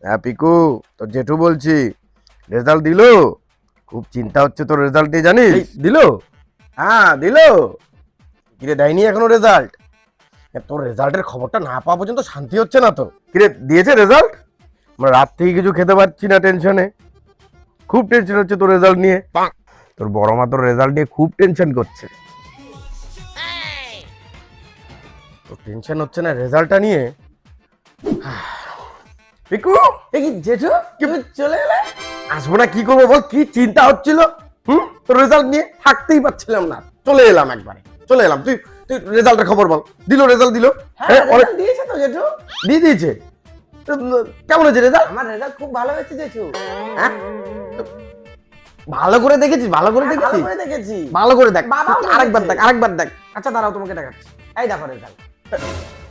হ্যাঁ পিকু, তোর জেঠু বলছি। রেজাল্ট দিল? খুব চিন্তা হচ্ছে তোর রেজাল্ট নিয়ে, জানিস? দিল? হ্যাঁ দিল। কিরে দেয়নি এখনো রেজাল্ট? তোর রেজাল্টের খবরটা না পাওয়া পর্যন্ত শান্তি হচ্ছে না তো। কিরে দিয়েছে রেজাল্ট? আমরা রাত থেকে কিছু খেতে পারছি না টেনশনে। খুব টেনশন হচ্ছে তোর রেজাল্ট নিয়ে। তোর বড় মা তোর রেজাল্ট নিয়ে খুব টেনশন করছে। তোর টেনশন হচ্ছে না রেজাল্টটা নিয়ে? পিকু, এ কি জেঠু, তুমি চলে এলে? আসবো না কি করবো বল, কি চিন্তা হচ্ছিল তোর রেজাল্ট নিয়ে, থাকতেই পারছিলাম না, চলে এলাম একবারে, চলে এলাম। তুই তুই রেজাল্টের খবর বল। দিল, রেজাল্ট দিল? হ্যাঁ রেজাল্ট দিয়েছে তো জেঠু। দিয়ে দিয়েছে? কেমন হয়েছে রেজাল্ট? আমার রেজাল্ট খুব ভালো হয়েছে জেঠু। হ্যাঁ ভালো করে দেখেছিস? ভালো করে ভালো দেখেছিস? করে দেখেছি। ভালো করে দেখ, বাবাও আরেকবার দেখেছে। দেখ, আরেকবার দেখ। আচ্ছা দাঁড়াও, তোমাকে দেখাচ্ছি। এই দেখো রেজাল্ট।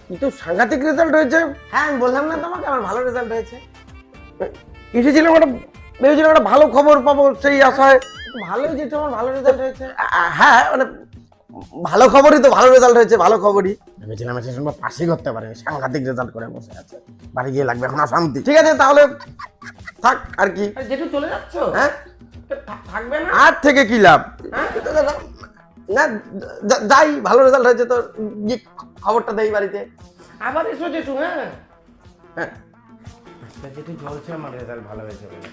কিন্তু সাংঘাতিক রেজাল্ট হয়েছে। হ্যাঁ আমি বললাম না তোমাকে আমার ভালো রেজাল্ট হয়েছে। এসেছিলাম একটা, ভেবেছিলাম একটা ভালো খবর পাবো সেই আশায়। ভালোই জেঠু, আমার ভালো রেজাল্ট হয়েছে। হ্যাঁ মানে ভালো খবরই তো, ভালো রেজাল্ট হয়েছে, ভালো খবরই। ভেবেছিলাম সে সময় পাশই করতে পারেনি, সাংঘাতিক রেজাল্ট করে বসে আছে। বাড়ি গিয়ে লাগবে এখন অশান্তি। ঠিক আছে তাহলে থাক আর কি। আরে জেঠু চলে যাচ্ছ? হ্যাঁ থাকবে না? আর থেকে কি লাভ? হ্যাঁ? না যাই, ভালো রেজাল্ট হয়েছে তো গিয়ে খবরটা দেই বাড়িতে। আবার এসো জেঠু। হ্যাঁ হ্যাঁ জেঠু বলছে আমার রেজাল্ট ভালো হয়েছে বলে।